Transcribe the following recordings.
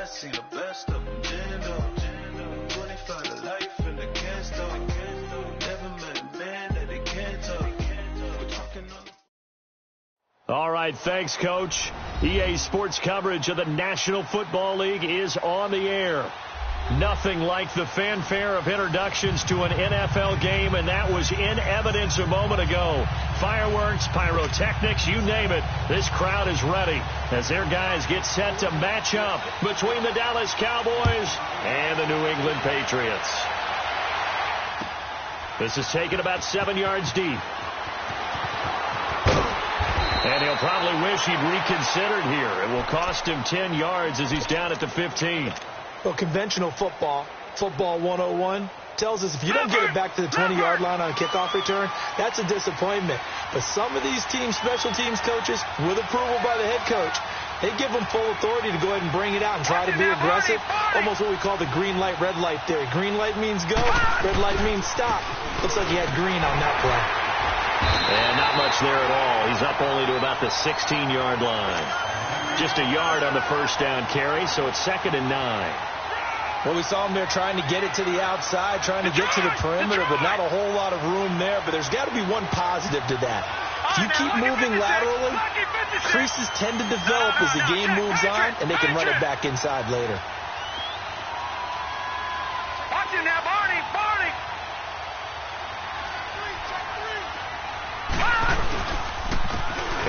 I seen the best of them, Jando. 25 to life in the can't stop. Never met a man that they can't talk. We're talking on the... All right, thanks, Coach. EA Sports coverage of the National Football League is on the air. Nothing like the fanfare of introductions to an NFL game, and that was in evidence a moment ago. Fireworks, pyrotechnics, you name it. This crowd is ready as their guys get set to match up between the Dallas Cowboys and the New England Patriots. This is taken about 7 yards deep. And he'll probably wish he'd reconsidered here. It will cost him 10 yards as he's down at the 15. Well, conventional football 101, tells us if you don't get it back to the 20-yard line on a kickoff return, that's a disappointment. But some of these teams, special teams coaches, with approval by the head coach, they give them full authority to go ahead and bring it out and try to be aggressive, almost what we call the green light, red light theory. Green light means go, red light means stop. Looks like he had green on that play. And not much there at all. He's up only to about the 16-yard line. Just a yard on the first down carry, so it's 2nd and 9. Well, we saw him there trying to get it to the outside, trying to get to the perimeter, but not a whole lot of room there. But there's got to be one positive to that. If you keep moving laterally, creases tend to develop as the game moves on, and they can run it back inside later. Watch him now, Barney!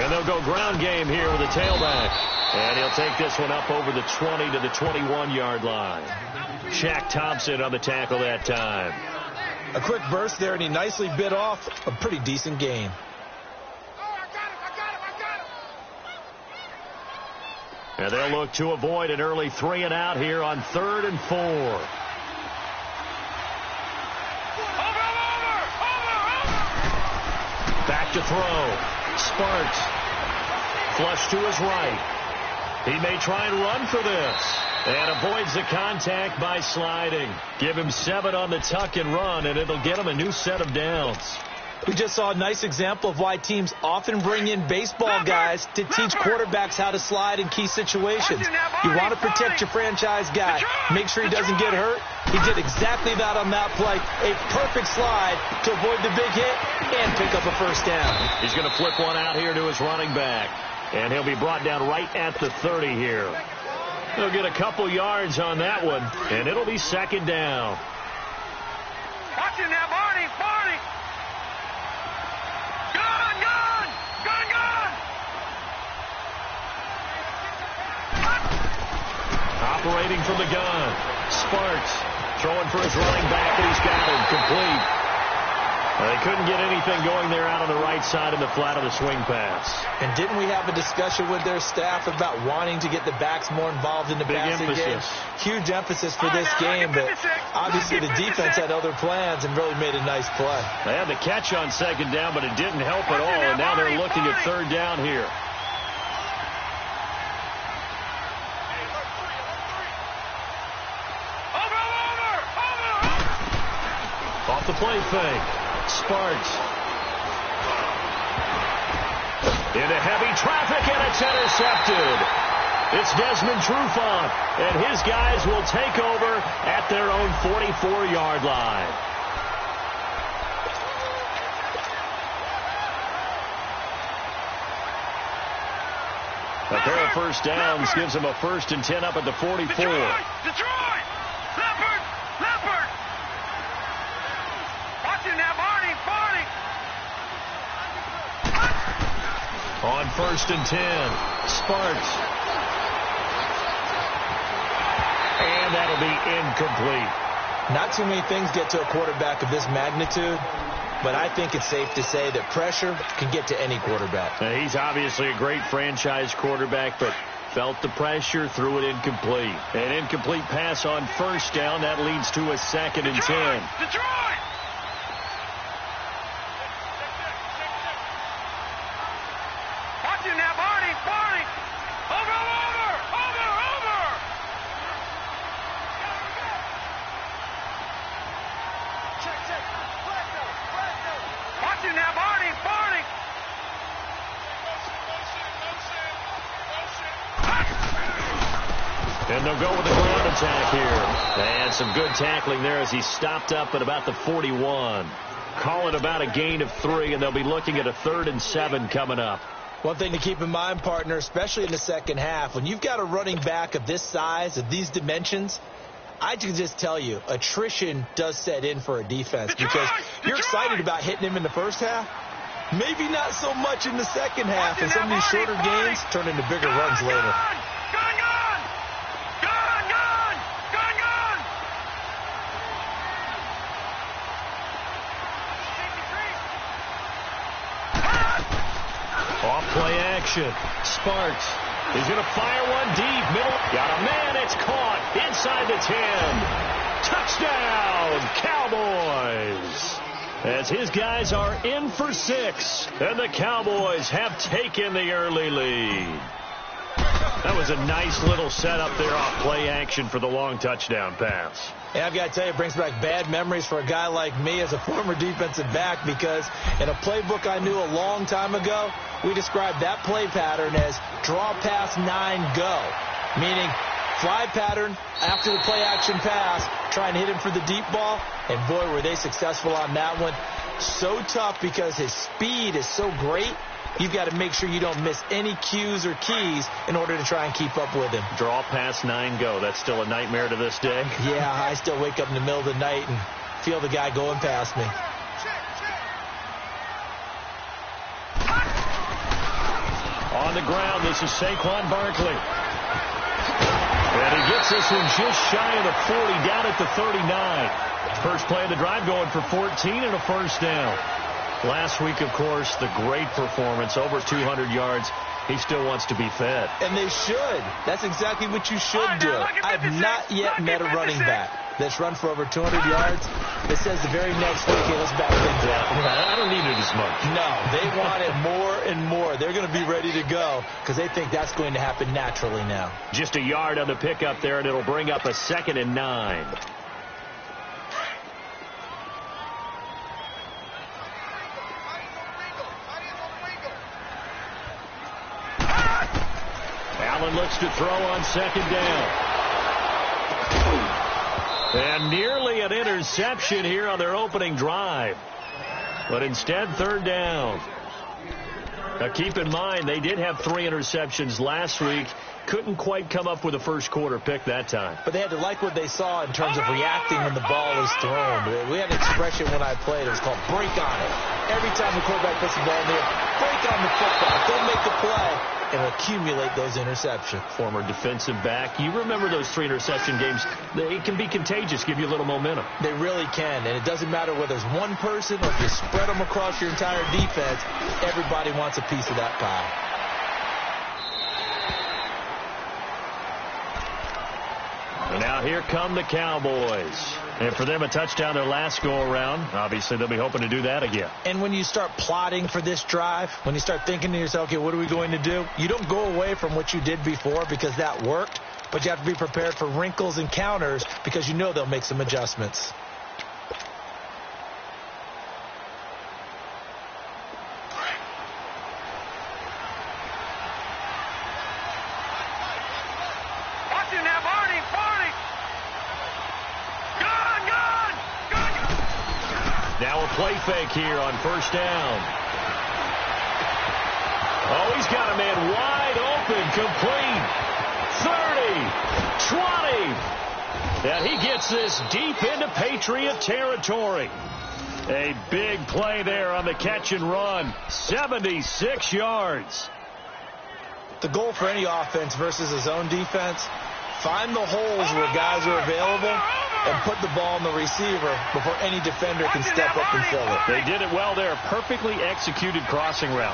And they'll go ground game here with a tailback. And he'll take this one up over the 20 to the 21-yard line. Shaq Thompson on the tackle that time. A quick burst there, and he nicely bit off a pretty decent gain. And they'll look to avoid an early 3 and out here on 3rd and 4. Back to throw. Sparks. Flush to his right. He may try and run for this. And avoids the contact by sliding. Give him 7 on the tuck and run, and it'll get him a new set of downs. We just saw a nice example of why teams often bring in baseball guys to teach quarterbacks how to slide in key situations. You want to protect your franchise guy. Make sure he doesn't get hurt. He did exactly that on that play. A perfect slide to avoid the big hit and pick up a first down. He's going to flip one out here to his running back. And he'll be brought down right at the 30 here. He'll get a couple yards on that one, and it'll be 2nd down. Watch him now, Barney! Operating from the gun. Sparks throwing for his running back, and he's got him complete. They couldn't get anything going there out on the right side in the flat of the swing pass. And didn't we have a discussion with their staff about wanting to get the backs more involved in the passing game? Huge emphasis for this game, but obviously the defense had other plans and really made a nice play. They had the catch on 2nd down, but it didn't help at all, and now they're looking at 3rd down here. Off the play fake. Sparks. Into heavy traffic, and it's intercepted. It's Desmond Trufant, and his guys will take over at their own 44-yard line. A pair of first downs gives them a 1st and 10 up at the 44. Detroit! Leopard! Watch him now, Barney! On 1st and 10, Sparks. And that'll be incomplete. Not too many things get to a quarterback of this magnitude, but I think it's safe to say that pressure can get to any quarterback. Now, he's obviously a great franchise quarterback, but felt the pressure, threw it incomplete. An incomplete pass on 1st down. That leads to a 2nd and 10. Detroit! Watch him now, Barney! Over! Watching now, Barney, Barney. And they'll go with the ground attack here. And some good tackling there as he stopped up at about the 41. Call it about a gain of 3, and they'll be looking at a 3rd and 7 coming up. One thing to keep in mind, partner, especially in the second half, when you've got a running back of this size, of these dimensions, I can just tell you, attrition does set in for a defense because you're excited about hitting him in the first half. Maybe not so much in the second half, and some of these shorter gains turn into bigger runs later. Off play action. Sparks. He's going to fire one deep. Middle. Got a man. It's caught. Inside the 10. Touchdown, Cowboys. As his guys are in for 6. And the Cowboys have taken the early lead. That was a nice little setup there off play action for the long touchdown pass. And I've got to tell you, it brings back bad memories for a guy like me as a former defensive back because in a playbook I knew a long time ago, we described that play pattern as draw pass 9 go, meaning fly pattern after the play action pass, try and hit him for the deep ball, and boy, were they successful on that one. So tough because his speed is so great. You've got to make sure you don't miss any cues or keys in order to try and keep up with him. Draw pass 9 go. That's still a nightmare to this day? Yeah, I still wake up in the middle of the night and feel the guy going past me. On the ground, this is Saquon Barkley. And he gets this one just shy of the 40, down at the 39. First play of the drive going for 14 and a first down. Last week, of course, the great performance, over 200 yards. He still wants to be fed. And they should. That's exactly what you should do. I've not yet met a running back that's run for over 200 yards that says the very next week, hey, let's back things up. I don't need it as much. No, they want it more and more. They're going to be ready to go because they think that's going to happen naturally now. Just a yard on the pickup there, and it'll bring up a 2nd and 9. Allen looks to throw on 2nd down. And nearly an interception here on their opening drive. But instead, 3rd down. Now keep in mind, they did have 3 interceptions last week. Couldn't quite come up with a first quarter pick that time. But they had to like what they saw in terms of reacting when the ball is thrown. We had an expression when I played. It was called break on it. Every time the quarterback puts the ball in the air, break on the football. Don't make the play and accumulate those interceptions. Former defensive back. You remember those 3 interception games. They can be contagious, give you a little momentum. They really can, and it doesn't matter whether it's one person or if you spread them across your entire defense. Everybody wants a piece of that pie. And now here come the Cowboys. And for them, a touchdown their last go-around. Obviously, they'll be hoping to do that again. And when you start plotting for this drive, when you start thinking to yourself, okay, what are we going to do? You don't go away from what you did before because that worked, but you have to be prepared for wrinkles and counters because you know they'll make some adjustments. Now a play fake here on 1st down. Oh, he's got a man wide open, complete. 30, 20. And he gets this deep into Patriot territory. A big play there on the catch and run. 76 yards. The goal for any offense versus a zone defense, find the holes where guys are available and put the ball in the receiver before any defender can step up and fill it. They did it well there. Perfectly executed crossing route.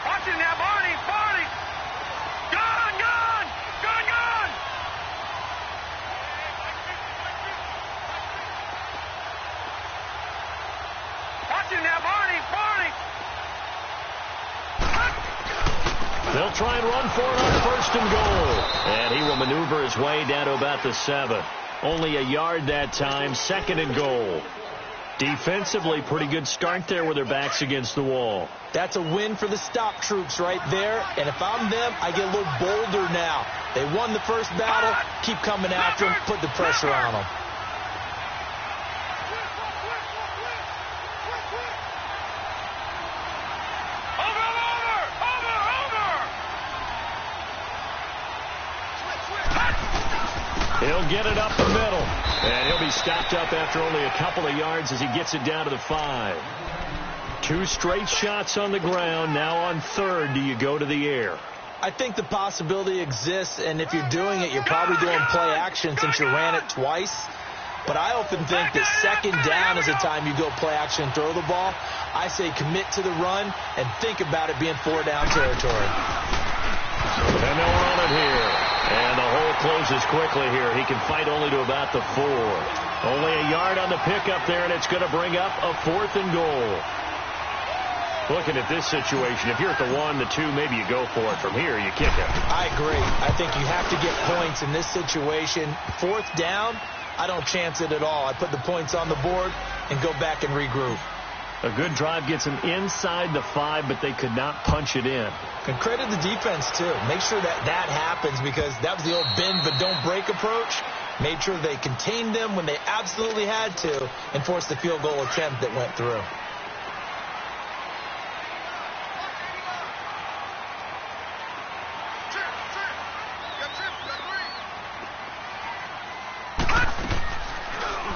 Watch it now, Barney, Barney. Gone, gone, gone, gone. Watch it now, Barney, Barney. They'll try and run for it on first and goal. And he will maneuver his way down to about the 7. Only a yard that time, 2nd and goal. Defensively, pretty good start there with their backs against the wall. That's a win for the stop troops right there. And if I'm them, I get a little bolder now. They won the first battle. Keep coming after them. Put the pressure on them. He'll get it up the middle. And he'll be stopped up after only a couple of yards as he gets it down to the 5. 2 straight shots on the ground. Now on 3rd, do you go to the air? I think the possibility exists, and if you're doing it, you're probably doing play action since you ran it twice. But I often think that 2nd down is the time you go play action and throw the ball. I say commit to the run and think about it being 4-down territory. And they'll run it here. And the hole closes quickly here. He can fight only to about the 4. Only a yard on the pickup there, and it's going to bring up a 4th and goal. Looking at this situation, if you're at the 1, the 2, maybe you go for it. From here, you kick it. I agree. I think you have to get points in this situation. 4th down, I don't chance it at all. I put the points on the board and go back and regroup. A good drive gets them inside the 5, but they could not punch it in. And credit the defense, too. Make sure that happens, because that was the old bend but don't break approach. Made sure they contained them when they absolutely had to and forced the field goal attempt that went through.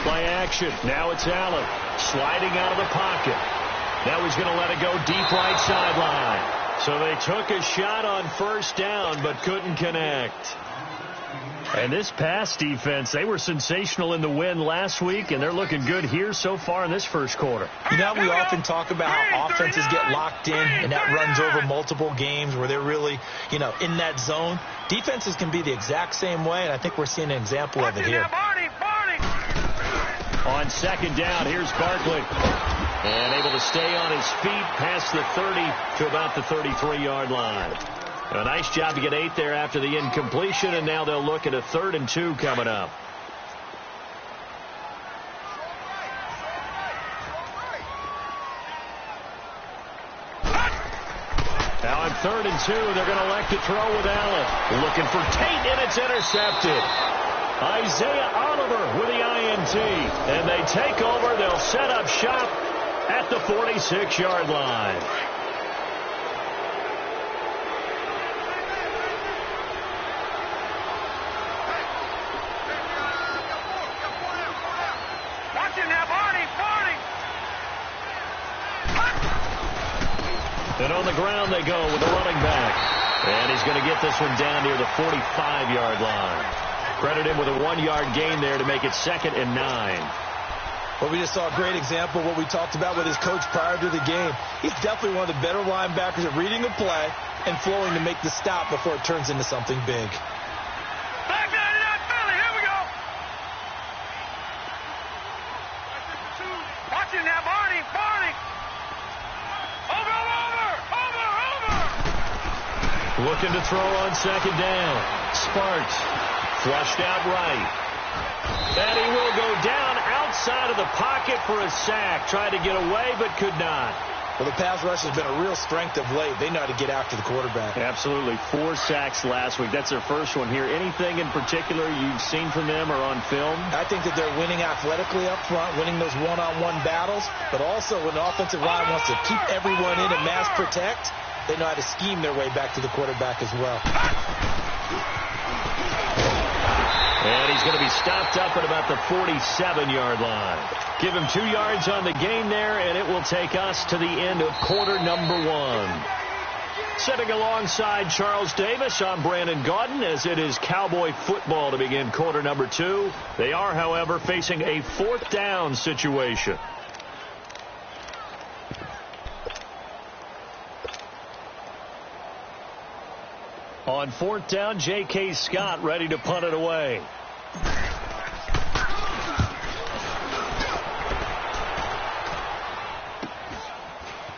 Play action. Now it's Allen sliding out of the pocket. Now he's going to let it go deep right sideline. So they took a shot on 1st down but couldn't connect. And this pass defense, they were sensational in the win last week, and they're looking good here so far in this first quarter. You know, we often talk about how offenses get locked in, and that runs over multiple games where they're really, in that zone. Defenses can be the exact same way, and I think we're seeing an example of it here. On 2nd down, here's Barkley. And able to stay on his feet past the 30 to about the 33-yard line. A nice job to get 8 there after the incompletion, and now they'll look at a 3rd and 2 coming up. Now on 3rd and 2, they're going to elect to throw with Allen. Looking for Tate, and it's intercepted. Isaiah Oliver with the INT. And they take over. They'll set up shop at the 46-yard line. And on the ground they go with the running back. And he's going to get this one down near the 45-yard line. Credit him with a 1-yard gain there to make it 2nd and 9. Well, we just saw a great example of what we talked about with his coach prior to the game. He's definitely one of the better linebackers at reading a play and flowing to make the stop before it turns into something big. Here we go. Watching that, Barney. Over. Looking to throw on 2nd down. Sparks flushed out right. And he will go down outside of the pocket for a sack. Tried to get away, but could not. Well, the pass rush has been a real strength of late. They know how to get after the quarterback. Absolutely. 4 sacks last week. That's their first one here. Anything in particular you've seen from them or on film? I think that they're winning athletically up front, winning those one-on-one battles, but also when the offensive line wants to keep everyone in and mass protect, they know how to scheme their way back to the quarterback as well. And he's going to be stopped up at about the 47-yard line. Give him 2 yards on the gain there, and it will take us to the end of quarter number 1. Sitting alongside Charles Davis, I'm Brandon Gaudin, as it is Cowboy football to begin quarter number 2. They are, however, facing a 4th down situation. On 4th down, J.K. Scott ready to punt it away.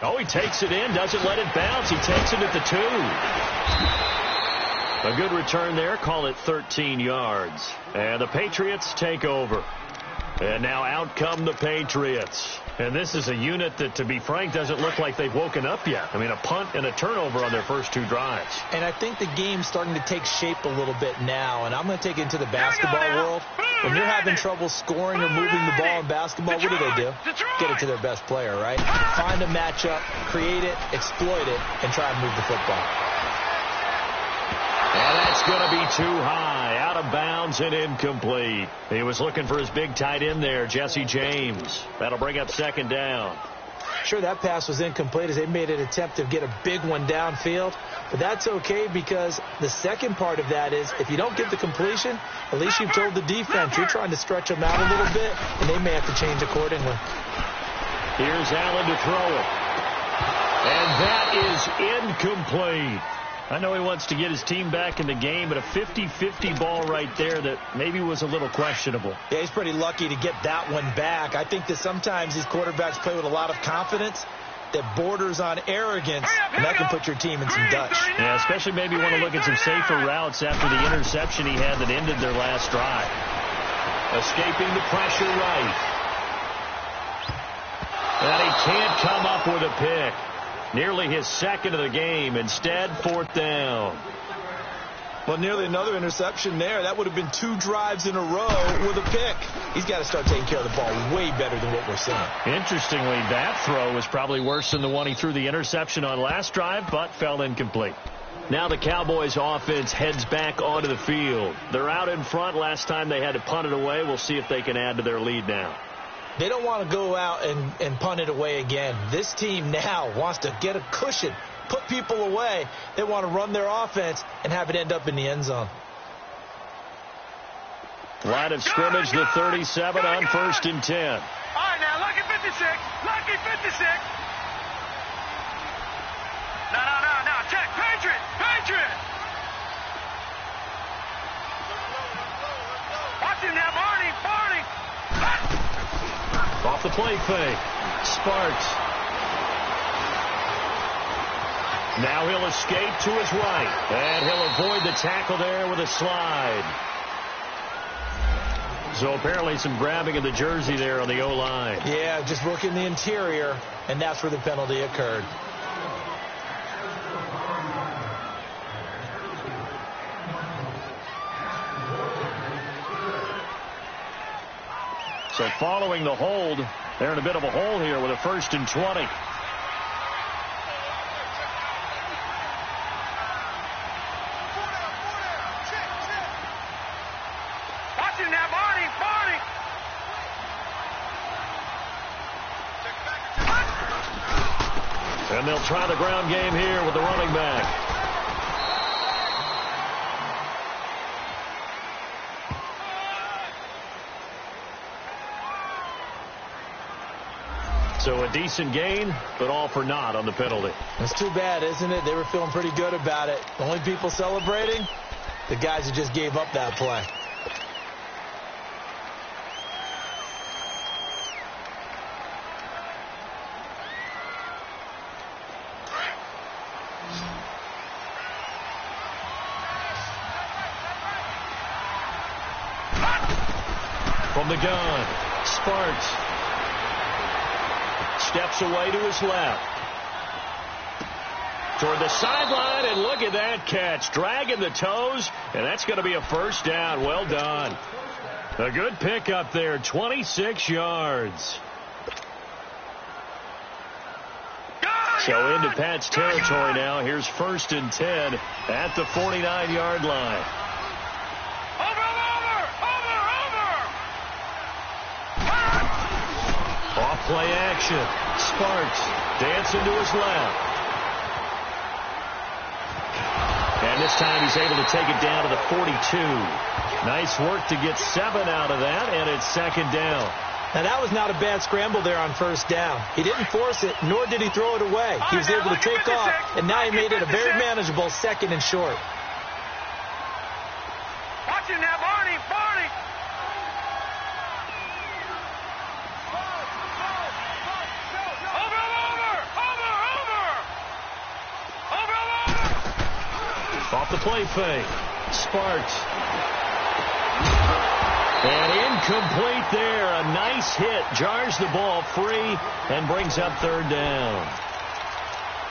Oh, he takes it in, doesn't let it bounce. He takes it at the 2. A good return there. Call it 13 yards. And the Patriots take over. And now out come the Patriots. And this is a unit that, to be frank, doesn't look like they've woken up yet. I mean, a punt and a turnover on their first 2 drives. And I think the game's starting to take shape a little bit now. And I'm going to take it into the basketball world. When you're having trouble scoring or moving the ball in basketball, what do? Get it to their best player, right? Find a matchup, create it, exploit it, and try and move the football. And that's going to be too high, out of bounds and incomplete. He was looking for his big tight end there, Jesse James. That'll bring up second down. Sure, that pass was incomplete as they made an attempt to get a big one downfield. But that's okay because the second part of that is if you don't get the completion, at least you've told the defense you're trying to stretch them out a little bit, and they may have to change accordingly. Here's Allen to throw it. And that is incomplete. I know he wants to get his team back in the game, but a 50-50 ball right there that maybe was a little questionable. Yeah, he's pretty lucky to get that one back. I think that sometimes these quarterbacks play with a lot of confidence that borders on arrogance, and that can put your team in some Dutch. Yeah, especially maybe want to look at some safer routes after the interception he had that ended their last drive. Escaping the pressure right. And he can't come up with a pick. Nearly his second of the game. Instead, 4th down. Well, nearly another interception there. That would have been 2 drives in a row with a pick. He's got to start taking care of the ball way better than what we're seeing. Interestingly, that throw was probably worse than the one he threw the interception on last drive, but fell incomplete. Now the Cowboys offense heads back onto the field. They're out in front. Last time they had to punt it away. We'll see if they can add to their lead now. They don't want to go out and punt it away again. This team now wants to get a cushion, put people away. They want to run their offense and have it end up in the end zone. Line of scrimmage, the 37 on 1st and 10. All right, now, lucky 56. Lucky 56. No. Check. Patriot. Watch him now, Barney. Off the play fake. Sparks. Now he'll escape to his right. And he'll avoid the tackle there with a slide. So apparently some grabbing of the jersey there on the O-line. Yeah, just working the interior, and that's where the penalty occurred. So following the hold, they're in a bit of a hole here with a 1st and 20. Watching that, Barney. And they'll try the ground game here with the running back. So a decent gain, but all for naught on the penalty. It's too bad, isn't it? They were feeling pretty good about it. The only people celebrating, the guys who just gave up that play. From the gun, Sparks. Steps away to his left. Toward the sideline, and look at that catch. Dragging the toes, and that's going to be a 1st down. Well done. A good pickup there, 26 yards. So into Pat's territory now. Here's 1st and 10 at the 49-yard line. Off play action. Sparks dancing to his left. And this time he's able to take it down to the 42. Nice work to get 7 out of that, and it's 2nd down. Now, that was not a bad scramble there on 1st down. He didn't force it, nor did he throw it away. He was able to take off, and now he made it a very manageable 2nd and short. Watching that, Barney. Over. Off the play fake. Sparks. And incomplete there. A nice hit. Jars the ball free and brings up third down.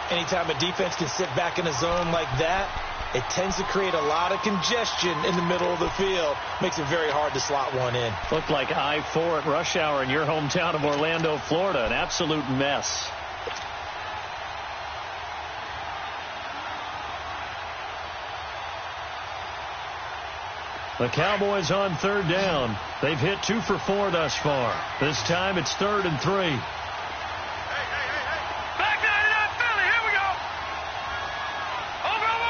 Anytime a defense can sit back in a zone like that, it tends to create a lot of congestion in the middle of the field. Makes it very hard to slot one in. Looked like I-4 at rush hour in your hometown of Orlando, Florida. An absolute mess. The Cowboys on third down. They've hit 2 for 4 thus far. This time it's 3rd and 3. Hey. Back 99 Philly. Here we go. Over.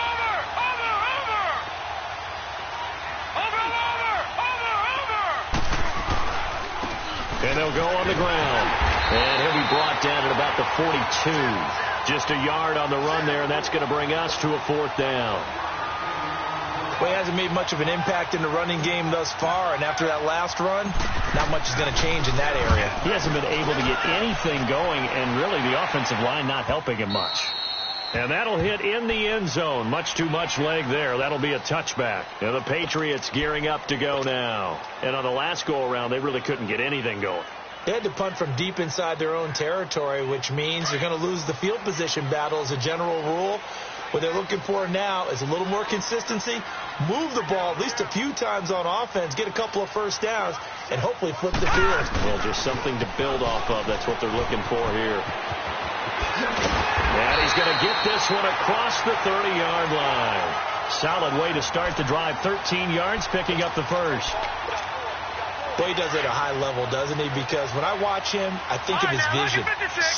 And they'll go on the ground. And he'll be brought down at about the 42. Just a yard on the run there, and that's going to bring us to a 4th down. Well, he hasn't made much of an impact in the running game thus far, and after that last run, not much is going to change in that area. He hasn't been able to get anything going, and really the offensive line not helping him much. And that'll hit in the end zone. Much too much leg there. That'll be a touchback. And the Patriots gearing up to go now. And on the last go-around, they really couldn't get anything going. They had to punt from deep inside their own territory, which means they're going to lose the field position battle as a general rule. What they're looking for now is a little more consistency, move the ball at least a few times on offense, get a couple of first downs, and hopefully flip the field. Well, just something to build off of. That's what they're looking for here. And he's going to get this one across the 30-yard line. Solid way to start the drive. 13 yards, picking up the first. Boy, he does it at a high level, doesn't he? Because when I watch him, I think of his vision.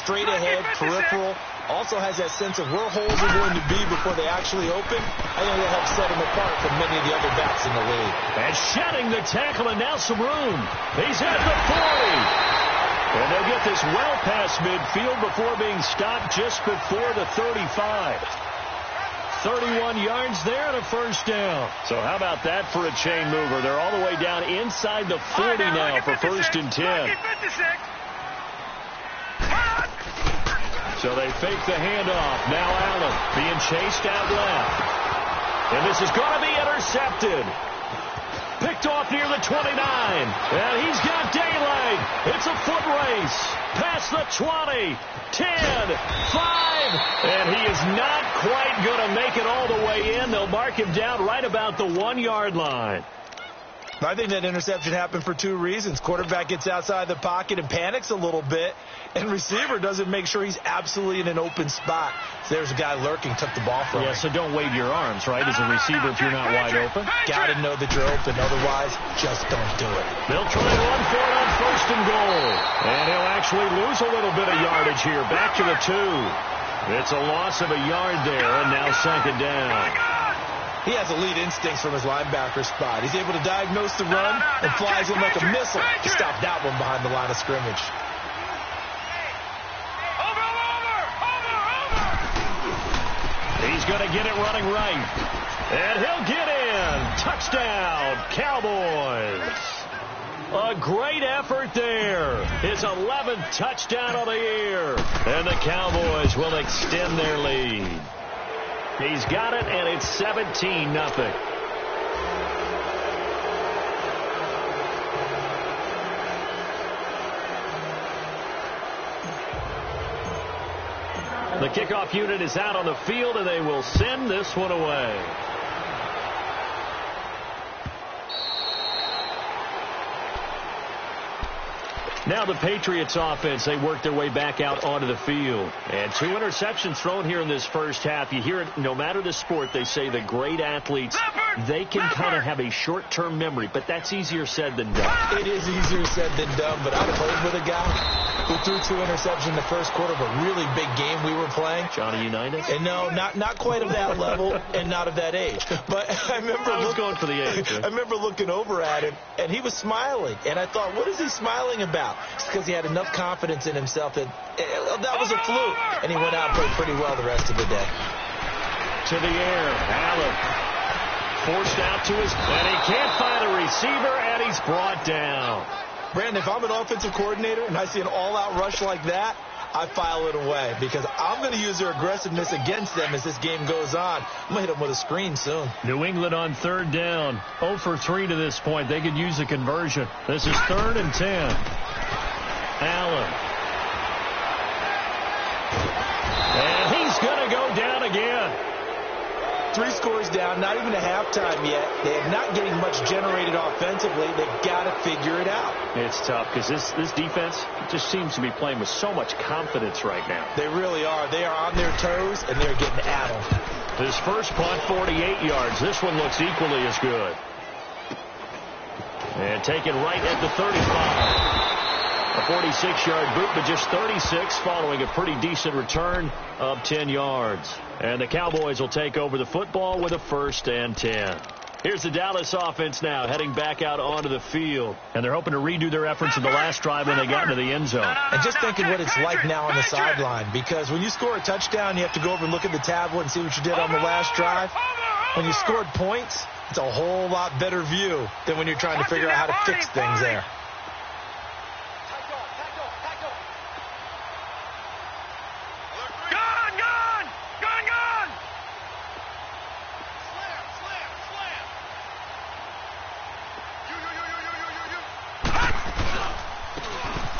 Straight ahead, peripheral. Also has that sense of where holes are going to be before they actually open. I think that helps set him apart from many of the other backs in the league. And shedding the tackle, and now some room. He's at the 40. And they'll get this well past midfield before being stopped just before the 35. 31 yards there and a first down. So how about that for a chain mover? They're all the way down inside the 40 now for 1st and 10. So they fake the handoff. Now Allen being chased out left. And this is going to be intercepted. Picked off near the 29. And he's got daylight. It's a foot race. Past the 20. 10. 5. And he is not quite going to make it all the way in. They'll mark him down right about the 1-yard line. I think that interception happened for 2 reasons. Quarterback gets outside the pocket and panics a little bit, and receiver doesn't make sure he's absolutely in an open spot. So there's a guy lurking, took the ball from him. Yeah, so don't wave your arms, right, as a receiver if you're not wide open. Got to know that you're open. Otherwise, just don't do it. They'll try and run for it on 1st and goal. And he'll actually lose a little bit of yardage here. Back to the 2. It's a loss of a yard there, and now 2nd down. He has elite instincts from his linebacker spot. He's able to diagnose the run and flies in like a missile to stop that one behind the line of scrimmage. He's going to get it running right. And he'll get in. Touchdown, Cowboys. A great effort there. His 11th touchdown of the year. And the Cowboys will extend their lead. He's got it, and it's 17-0. The kickoff unit is out on the field, and they will send this one away. Now the Patriots offense, they work their way back out onto the field. And 2 interceptions thrown here in this first half. You hear it, no matter the sport, they say the great athletes, they can kind of have a short-term memory, but that's easier said than done. It is easier said than done, but I played with a guy who threw 2 interceptions in the first quarter of a really big game we were playing. Johnny Unitas? And no, not quite of that level and not of that age. But I was going for the age. I remember looking over at him, and he was smiling. And I thought, what is he smiling about? It's because he had enough confidence in himself that that was a fluke. And he went out and played pretty well the rest of the day. To the air, Allen forced out to his, and he can't find a receiver, and he's brought down. Brandon, if I'm an offensive coordinator and I see an all-out rush like that, I file it away because I'm going to use their aggressiveness against them as this game goes on. I'm going to hit them with a screen soon. New England on third down. 0 for 3 to this point. They could use a conversion. This is 3rd and 10. Allen. And he's going to go down again. 3 scores down, not even a halftime yet. They're not getting much generated offensively. They've got to figure it out. It's tough because this defense just seems to be playing with so much confidence right now. They really are. They are on their toes, and they're getting addled. His first punt, 48 yards. This one looks equally as good. And taken right at the 35. A 46-yard boot, but just 36 following a pretty decent return of 10 yards. And the Cowboys will take over the football with a 1st and 10. Here's the Dallas offense now heading back out onto the field. And they're hoping to redo their efforts in the last drive when they got into the end zone. And just thinking what it's like now on the sideline, because when you score a touchdown, you have to go over and look at the tablet and see what you did on the last drive. When you scored points, it's a whole lot better view than when you're trying to figure out how to fix things there.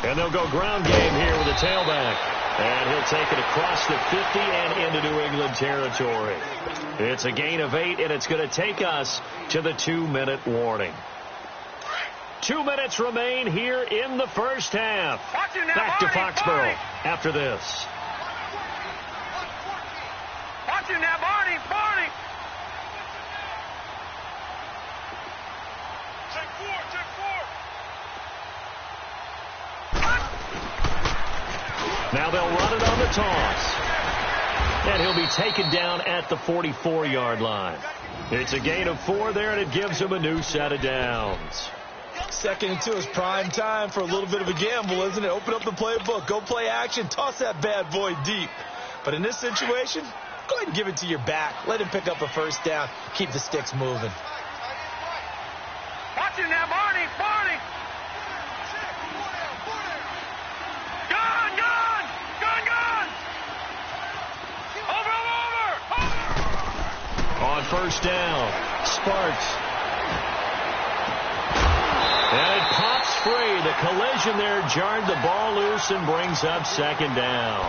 And they'll go ground game here with a tailback. And he'll take it across the 50 and into New England territory. It's a gain of 8, and it's going to take us to the 2-minute warning. 2 minutes remain here in the first half. Back to Foxborough after this. Watching now, Barney. Check 4. Now they'll run it on the toss. And he'll be taken down at the 44-yard line. It's a gain of 4 there, and it gives him a new set of downs. 2nd and 2 is prime time for a little bit of a gamble, isn't it? Open up the playbook, go play action, toss that bad boy deep. But in this situation, go ahead and give it to your back. Let him pick up a 1st down. Keep the sticks moving. Watching now, Barney. On 1st down, Sparks. And it pops free. The collision there jarred the ball loose and brings up 2nd down.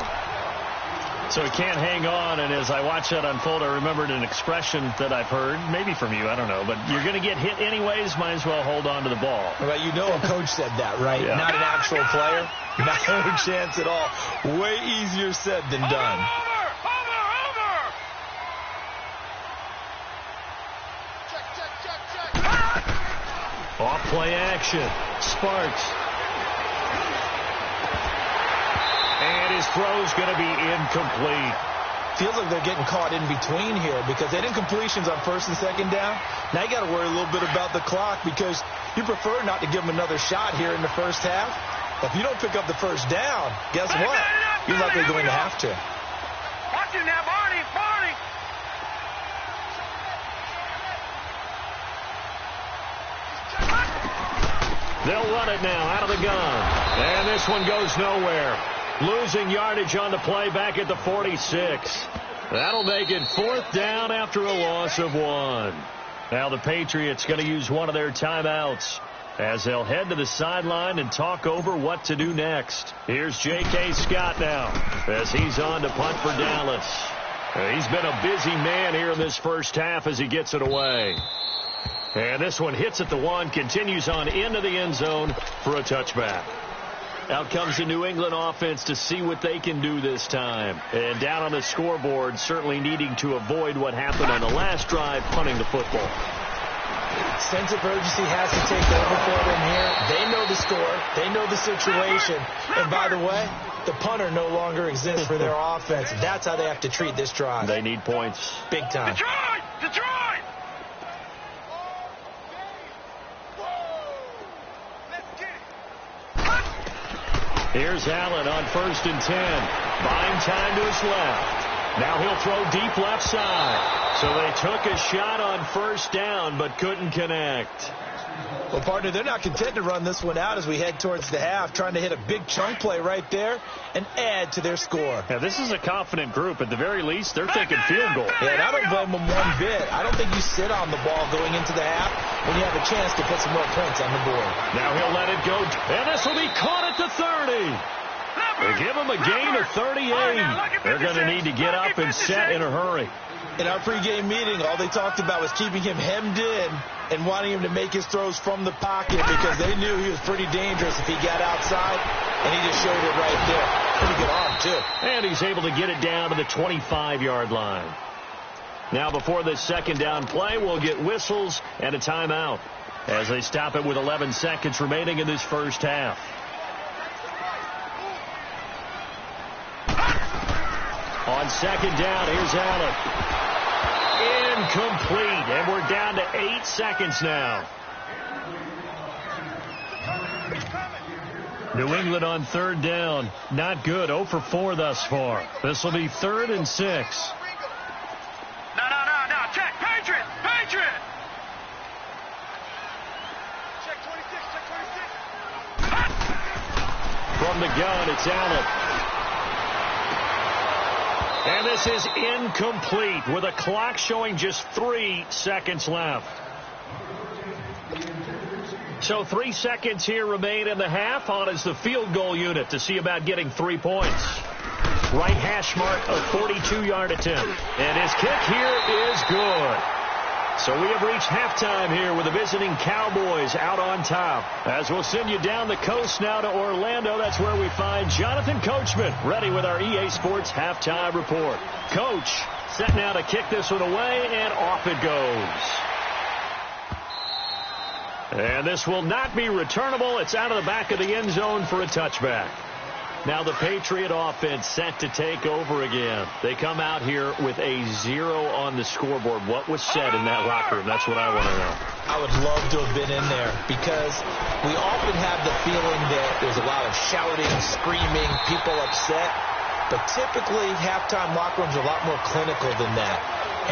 So he can't hang on, and as I watched that unfold, I remembered an expression that I've heard, maybe from you, I don't know, but you're going to get hit anyways, might as well hold on to the ball. Well, you know a coach said that, right? Yeah. Not an actual player. Not a chance at all. Way easier said than done. Off play action. Sparks. And his throw's going to be incomplete. Feels like they're getting caught in between here because they didn't completions on 1st and 2nd down. Now you got to worry a little bit about the clock because you prefer not to give them another shot here in the 1st half. But if you don't pick up the 1st down, guess what? You're likely going to have to. Watch it now, Barney. They'll run it now out of the gun. And this one goes nowhere. Losing yardage on the play back at the 46. That'll make it 4th down after a loss of 1. Now the Patriots going to use one of their timeouts as they'll head to the sideline and talk over what to do next. Here's J.K. Scott now as he's on to punt for Dallas. He's been a busy man here in this first half as he gets it away. And this one hits at the 1, continues on into the end zone for a touchback. Out comes the New England offense to see what they can do this time. And down on the scoreboard, certainly needing to avoid what happened on the last drive, punting the football. Sense of urgency has to take over for them here. They know the score. They know the situation. And by the way, the punter no longer exists for their offense. That's how they have to treat this drive. They need points. Big time. Detroit! Here's Allen on 1st and 10. Buying time to his left. Now he'll throw deep left side. So they took a shot on 1st down but couldn't connect. Well, partner, they're not content to run this one out as we head towards the half, trying to hit a big chunk play right there and add to their score. Yeah, this is a confident group. At the very least, they're thinking field goal. Yeah, and I don't blame them one bit. I don't think you sit on the ball going into the half when you have a chance to put some more points on the board. Now he'll let it go, and this will be caught at the 30. They give him a gain of 38. They're going to need to get up and set in a hurry. In our pregame meeting, all they talked about was keeping him hemmed in and wanting him to make his throws from the pocket because they knew he was pretty dangerous if he got outside, and he just showed it right there. Pretty good arm, too. And he's able to get it down to the 25-yard line. Now, before this second down play, we'll get whistles and a timeout as they stop it with 11 seconds remaining in this first half. On second down, here's Allen. Incomplete, and we're down to 8 seconds now. New England on third down. Not good. 0 for 4 thus far. This will be 3rd and 6. No. Check. Patriot. Check 26. From the gun, it's Allen. And this is incomplete with a clock showing just 3 seconds left. So 3 seconds here remain in the half. On is the field goal unit to see about getting 3 points. Right hash mark, a 42-yard attempt. And his kick here is good. So we have reached halftime here with the visiting Cowboys out on top. As we'll send you down the coast now to Orlando. That's where we find Jonathan Coachman ready with our EA Sports halftime report. Coach set now to kick this one away, and off it goes. And this will not be returnable. It's out of the back of the end zone for a touchback. Now the Patriot offense set to take over again. They come out here with a 0 on the scoreboard. What was said in that locker room? That's what I want to know. I would love to have been in there because we often have the feeling that there's a lot of shouting, screaming, people upset. But typically, halftime locker rooms are a lot more clinical than that.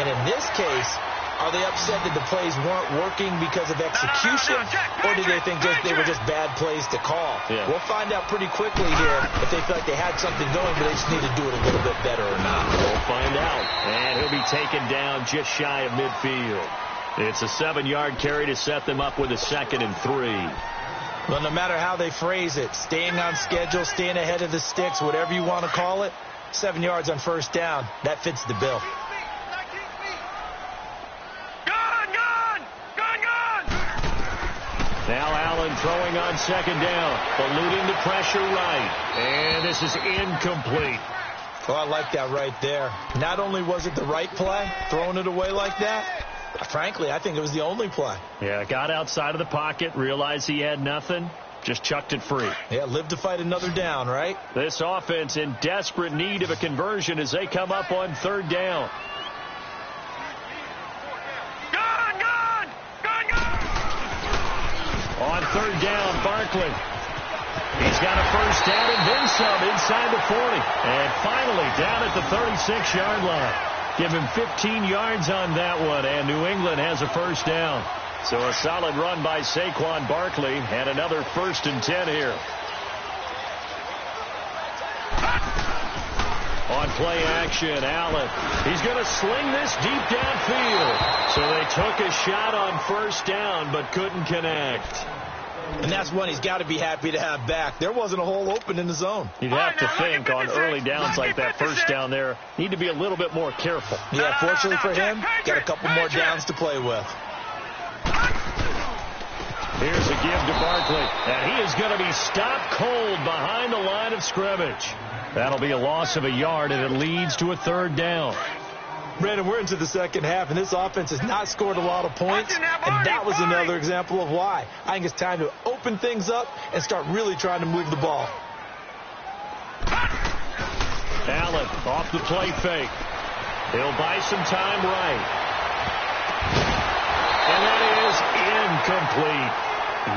And in this case, are they upset that the plays weren't working because of execution, or do they think they were just bad plays to call? Yeah. We'll find out pretty quickly here if they feel like they had something going, but they just need to do it a little bit better or not. We'll find out. And he'll be taken down just shy of midfield. It's a 7-yard carry to set them up with a 2nd and 3. Well, no matter how they phrase it, staying on schedule, staying ahead of the sticks, whatever you want to call it, 7 yards on first down, that fits the bill. Now Allen throwing on second down, eluding the pressure right. And this is incomplete. Oh, I like that right there. Not only was it the right play, throwing it away like that, frankly, I think it was the only play. Yeah, got outside of the pocket, realized he had nothing, just chucked it free. Yeah, live to fight another down, right? This offense in desperate need of a conversion as they come up on third down. On third down, Barkley. He's got a first down and then some inside the 40. And finally down at the 36-yard line. Give him 15 yards on that one, and New England has a first down. So a solid run by Saquon Barkley, and another 1st and 10 here. On play action, Allen. He's going to sling this deep downfield. So they took a shot on first down, but couldn't connect. And that's one he's got to be happy to have back. There wasn't a hole open in the zone. You'd have to think on early downs like that, first down there, need to be a little bit more careful. Yeah, fortunately for him, got a couple more downs to play with. Here's a give to Barkley, and he is going to be stopped cold behind the line of scrimmage. That'll be a loss of a yard, and it leads to a third down. Brandon, we're into the second half, and this offense has not scored a lot of points, and that was another example of why. I think it's time to open things up and start really trying to move the ball. Allen off the play fake. He'll buy some time right. And that is incomplete.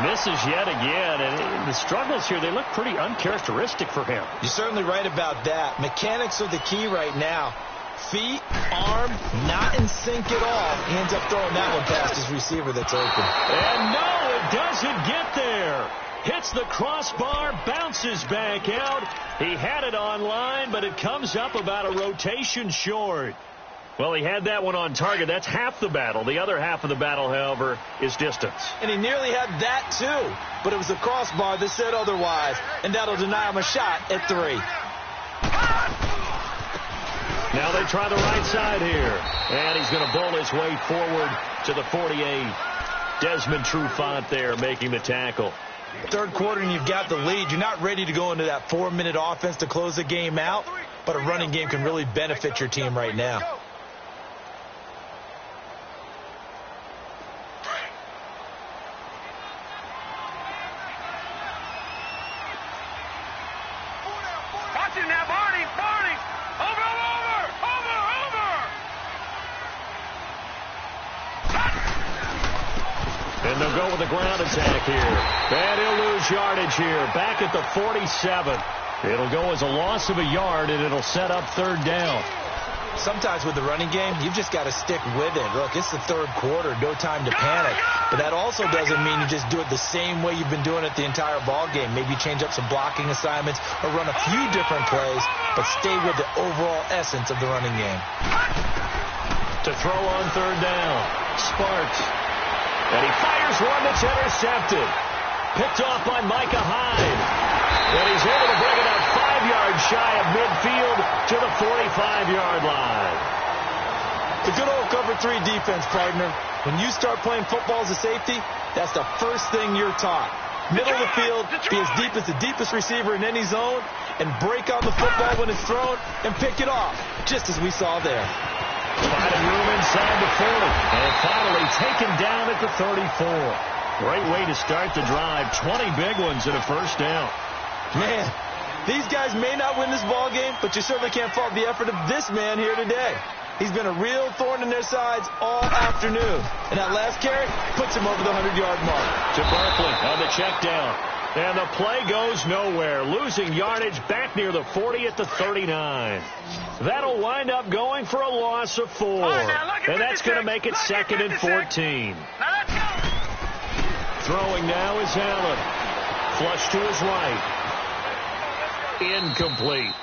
Misses yet again, and the struggles here, they look pretty uncharacteristic for him. You're certainly right about that. Mechanics are the key right now. Feet, arm, not in sync at all. He ends up throwing that one past his receiver that's open. And no it doesn't get there. Hits the crossbar, bounces back out. He had it on line, but it comes up about a rotation short. Well, he had that one on target. That's half the battle. The other half of the battle, however, is distance. And he nearly had that, too. But it was the crossbar that said otherwise, and that'll deny him a shot at 3. Now they try the right side here. And he's going to bowl his way forward to the 48. Desmond Trufant there making the tackle. Third quarter and you've got the lead. You're not ready to go into that 4-minute offense to close the game out, but a running game can really benefit your team right now. Watch it now, Barney! Over! And they'll go with the ground attack here. And he'll lose yardage here. Back at the 47. It'll go as a loss of a yard, and it'll set up third down. Sometimes with the running game, you've just got to stick with it. Look, it's the third quarter, no time to panic. But that also doesn't mean you just do it the same way you've been doing it the entire ball game. Maybe change up some blocking assignments or run a few different plays, but stay with the overall essence of the running game. To throw on third down, Sparks. And he fires one that's intercepted. Picked off by Micah Hyde. And he's able to bring it up 5 yards shy of midfield to the 45-yard line. The good old cover 3 defense, partner. When you start playing football as a safety, that's the first thing you're taught. Middle of the field, be as deep as the deepest receiver in any zone, and break on the football when it's thrown and pick it off, just as we saw there. Finding room inside the 40. And finally taken down at the 34. Great way to start the drive. 20 big ones and a first down. Man, these guys may not win this ball game, but you certainly can't fault the effort of this man here today. He's been a real thorn in their sides all afternoon. And that last carry puts him over the 100-yard mark. To Barkley on the check down. And the play goes nowhere. Losing yardage back near the 40 at the 39. That'll wind up going for a loss of 4. And that's going to make it 2nd and 14. Throwing now is Allen. Flush to his right. Incomplete.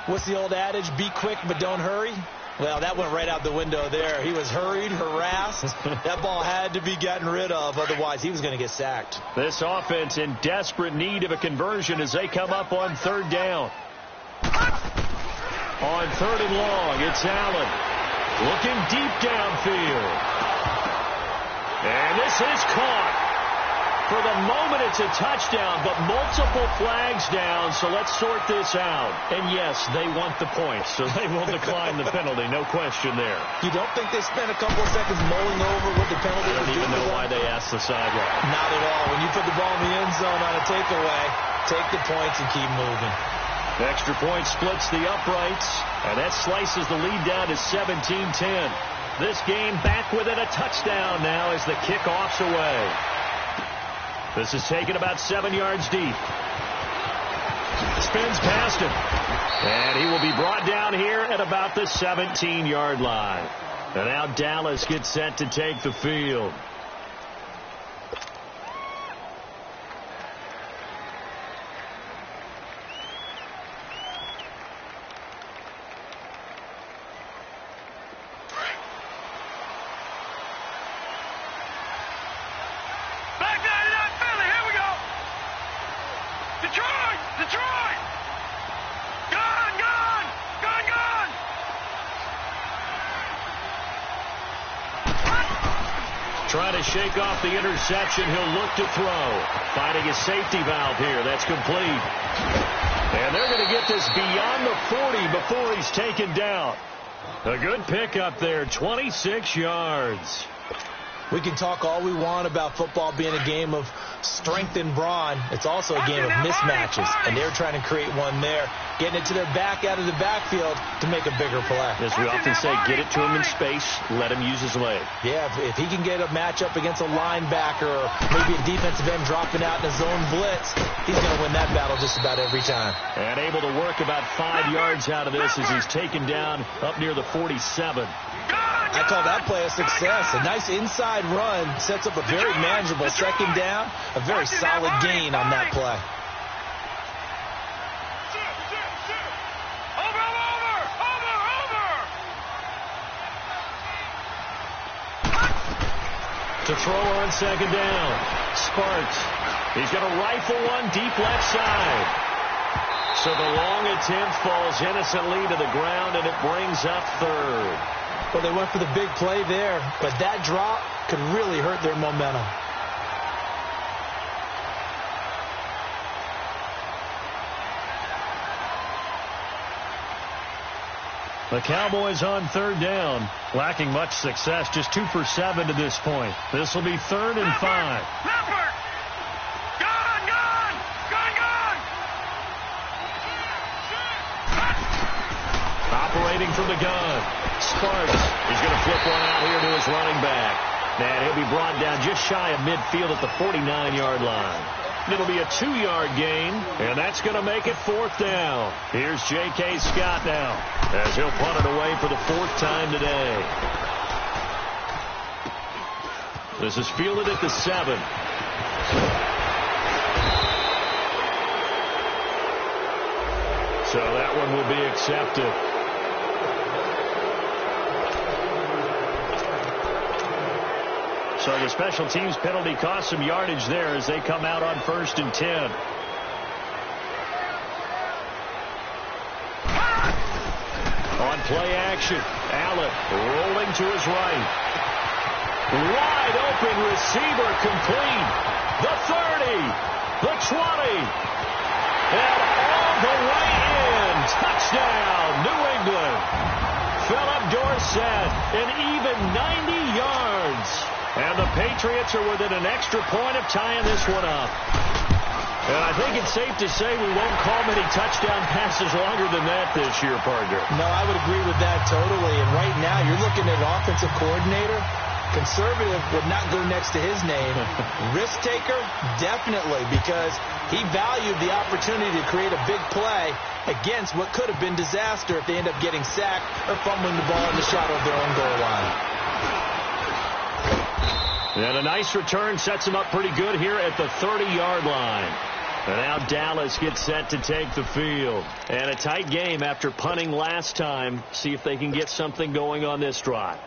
What's the old adage? Be quick, but don't hurry. Well, that went right out the window there. He was hurried, harassed. That ball had to be gotten rid of. Otherwise, he was going to get sacked. This offense in desperate need of a conversion as they come up on third down. On third and long, it's Allen. Looking deep downfield. And this is caught. For the moment, it's a touchdown, but multiple flags down, so let's sort this out. And yes, they want the points, so they will decline the penalty, no question there. You don't think they spent a couple of seconds mulling over what the penalty was? I don't even know why they asked the sideline. Not at all. When you put the ball in the end zone on a takeaway, take the points and keep moving. Extra point splits the uprights, and that slices the lead down to 17-10. This game back within a touchdown now as the kickoff's away. This is taken about 7 yards deep. Spins past him. And he will be brought down here at about the 17-yard line. And now Dallas gets set to take the field. Trying to shake off the interception. He'll look to throw. Finding his safety valve here. That's complete. And they're going to get this beyond the 40 before he's taken down. A good pickup there. 26 yards. We can talk all we want about football being a game of strength and brawn. It's also a game of mismatches, and they're trying to create one there, getting it to their back out of the backfield to make a bigger play. As we often say, get it to him in space, let him use his leg. Yeah, if he can get a matchup against a linebacker or maybe a defensive end dropping out in a zone blitz, he's going to win that battle just about every time. And able to work about 5 yards out of this as he's taken down up near the 47. I call that play a success. A nice inside run sets up a very manageable second down. A very solid gain on that play. To throw on second down. Sparks. He's going to rifle one deep left side. So the long attempt falls innocently to the ground, and it brings up third. Well, they went for the big play there, but that drop could really hurt their momentum. The Cowboys on third down, lacking much success, just 2 for 7 to this point. This will be 3rd and 5. Operating from the gun, Sparks. He's going to flip one out here to his running back. And he'll be brought down just shy of midfield at the 49-yard line. It'll be a 2-yard gain, and that's going to make it 4th down. Here's J.K. Scott now, as he'll punt it away for the 4th time today. This is fielded at the 7. So that one will be accepted. So the special teams penalty cost some yardage there as they come out on 1st and 10. On play action, Allen rolling to his right. Wide open receiver complete. The 30, the 20, and all the way in. Touchdown, New England. Philip Dorsett, an even 90 yards. And the Patriots are within an extra point of tying this one up. And I think it's safe to say we won't call many touchdown passes longer than that this year, partner. No, I would agree with that totally. And right now, you're looking at offensive coordinator. Conservative would not go next to his name. Risk taker, definitely, because he valued the opportunity to create a big play against what could have been disaster if they end up getting sacked or fumbling the ball in the shadow of their own goal line. And a nice return sets him up pretty good here at the 30-yard line. And now Dallas gets set to take the field. And a tight game after punting last time. See if they can get something going on this drive.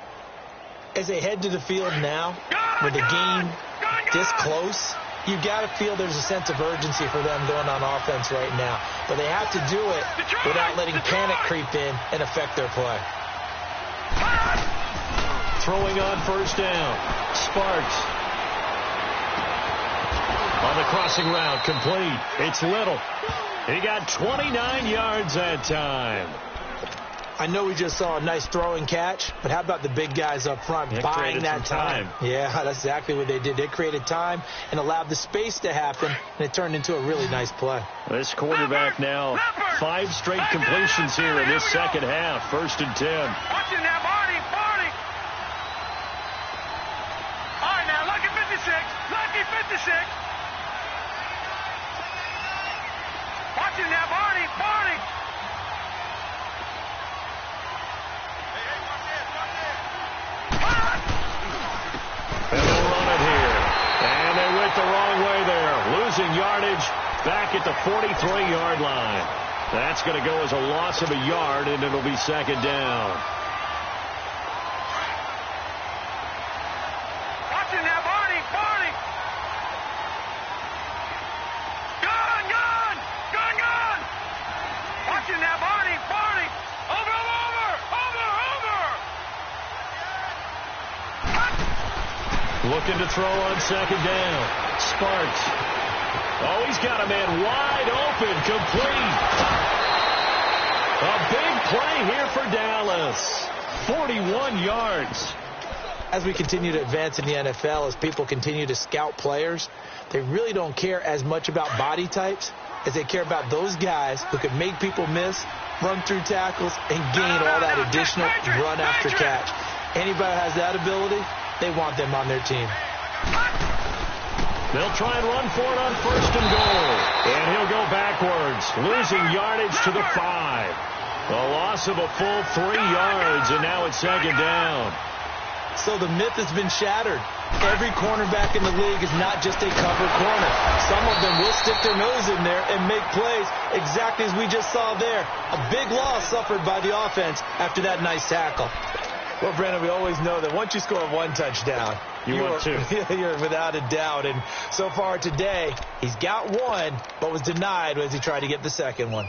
As they head to the field now, with the game this close, you've got to feel there's a sense of urgency for them going on offense right now. But they have to do it without letting panic creep in and affect their play. Throwing on 1st down. Sparks. On the crossing route, complete. It's Little. He got 29 yards that time. I know we just saw a nice throwing catch, but how about the big guys up front buying that time? Yeah, that's exactly what they did. They created time and allowed the space to happen, and it turned into a really nice play. This quarterback now, 5 straight completions here in this second half. 1st and 10. Watching that body. All right, now, lucky 56. Lucky 56. Watching that body. And they'll run it here. And they went the wrong way there. Losing yardage back at the 43-yard line. That's going to go as a loss of a yard, and it'll be 2nd down. Watching that body. Gun. Watching that body. Over. Looking to throw on 2nd down. Sparks. Oh, he's got a man wide open, complete. A big play here for Dallas. 41 yards. As we continue to advance in the NFL, as people continue to scout players, they really don't care as much about body types as they care about those guys who can make people miss, run through tackles, and gain all that additional run after catch. Anybody who has that ability, they want them on their team. They'll try and run for it on 1st and goal. And he'll go backwards, losing yardage to the 5. A loss of a full 3 yards, and now it's 2nd down. So the myth has been shattered. Every cornerback in the league is not just a cover corner. Some of them will stick their nose in there and make plays exactly as we just saw there. A big loss suffered by the offense after that nice tackle. Well, Brandon, we always know that once you score one touchdown, you want two. You're without a doubt. And so far today, he's got one, but was denied as he tried to get the second one.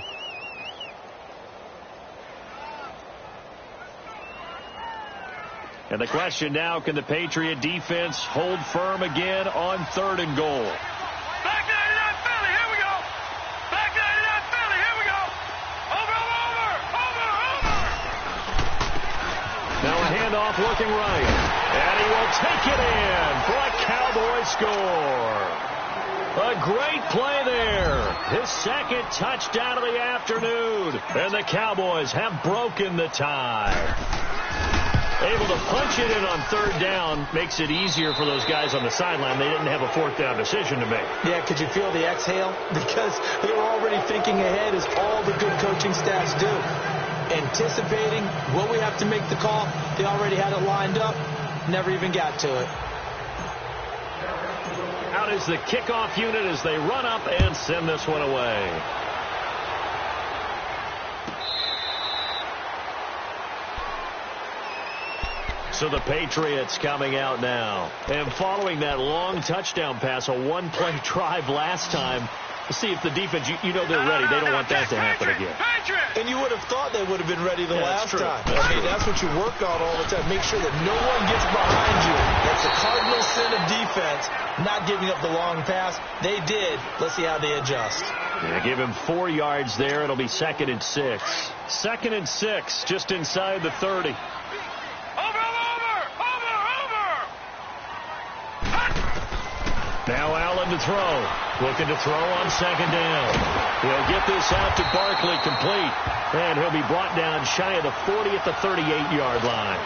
And the question now, can the Patriot defense hold firm again on 3rd and goal? Back 99 Philly, here we go. Back 99 Philly, here we go. Over. Now a handoff looking right. And he will take it in for a Cowboy score. A great play there. His second touchdown of the afternoon. And the Cowboys have broken the tie. Able to punch it in on 3rd down makes it easier for those guys on the sideline. They didn't have a 4th down decision to make. Yeah, could you feel the exhale? Because they were already thinking ahead, as all the good coaching staffs do. Anticipating what we have to make the call. They already had it lined up. Never even got to it. Out is the kickoff unit as they run up and send this one away. So the Patriots coming out now. And following that long touchdown pass, a one-play drive last time, to see if the defense, you know they're ready. They don't want that to happen again. And you would have thought they would have been ready the last time. I mean, that's what you work on all the time. Make sure that no one gets behind you. That's the cardinal sin of defense, not giving up the long pass. They did. Let's see how they adjust. Yeah, give him 4 yards there. It'll be 2nd and 6. 2nd and 6, just inside the 30. Now Allen to throw. Looking to throw on 2nd down. He'll get this out to Barkley, complete. And he'll be brought down shy of the 40 at the 38-yard line.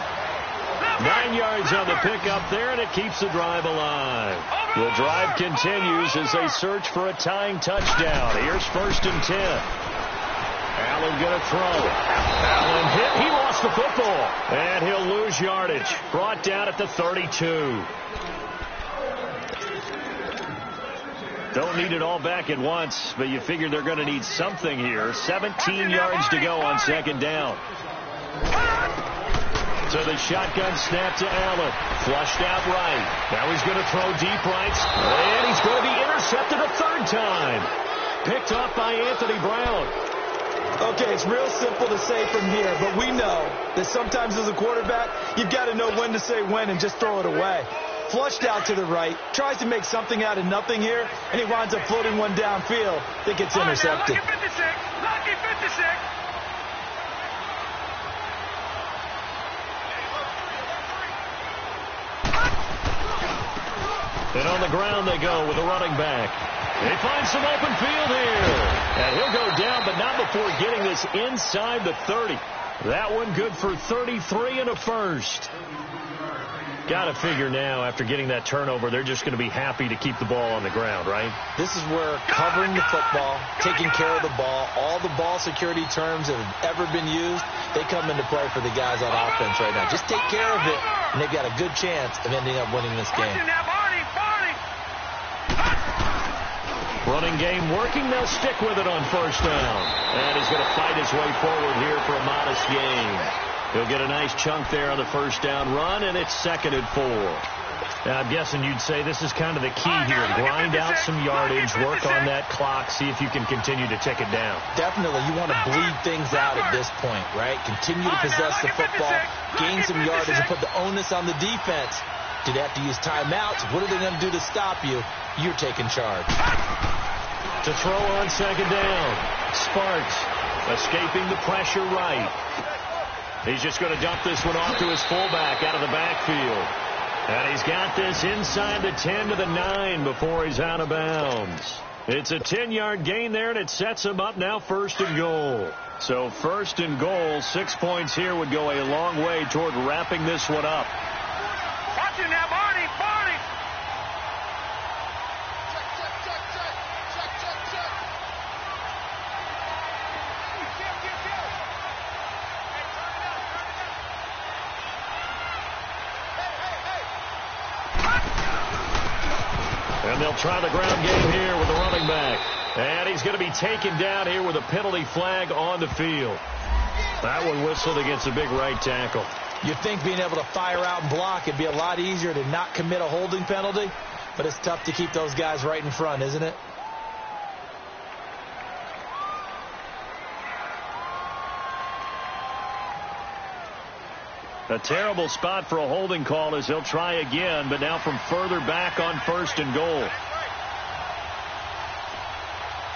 9 yards on the pickup there, and it keeps the drive alive. The drive continues as they search for a tying touchdown. Here's 1st and 10. Allen going to throw. Allen hit. He lost the football. And he'll lose yardage. Brought down at the 32. Don't need it all back at once, but you figure they're going to need something here. 17 yards to go on 2nd down. So the shotgun snap to Allen. Flushed out right. Now he's going to throw deep right. And he's going to be intercepted a 3rd time. Picked off by Anthony Brown. Okay, it's real simple to say from here, but we know that sometimes as a quarterback, you've got to know when to say when and just throw it away. Flushed out to the right, tries to make something out of nothing here, and he winds up floating one downfield that gets intercepted. Lucky 56. Lucky 56. And on the ground they go with a running back. They find some open field here. And he'll go down, but not before getting this inside the 30. That one good for 33 and a 1st. Got to figure now, after getting that turnover, they're just going to be happy to keep the ball on the ground, right? This is where covering the football, taking care of the ball, all the ball security terms that have ever been used, they come into play for the guys on offense right now. Just take care of it, and they've got a good chance of ending up winning this game. Running game working. They'll stick with it on 1st down. And he's going to fight his way forward here for a modest gain. He'll get a nice chunk there on the 1st down run, and it's 2nd and 4. Now, I'm guessing you'd say this is kind of the key here. Grind out some yardage, work on that clock, see if you can continue to tick it down. Definitely. You want to bleed things out at this point, right? Continue to possess the football, gain some yardage, and put the onus on the defense. Do they have to use timeouts? What are they going to do to stop you? You're taking charge. To throw on 2nd down. Sparks escaping the pressure right. He's just going to dump this one off to his fullback out of the backfield. And he's got this inside the 10 to the 9 before he's out of bounds. It's a 10-yard gain there, and it sets him up now 1st and goal. So 1st and goal, 6 points here would go a long way toward wrapping this one up. Watch it now, Barney. And they'll try the ground game here with the running back. And he's going to be taken down here with a penalty flag on the field. That one whistled against a big right tackle. You'd think being able to fire out and block it'd be a lot easier to not commit a holding penalty, but it's tough to keep those guys right in front, isn't it? A terrible spot for a holding call as he'll try again, but now from further back on 1st and goal.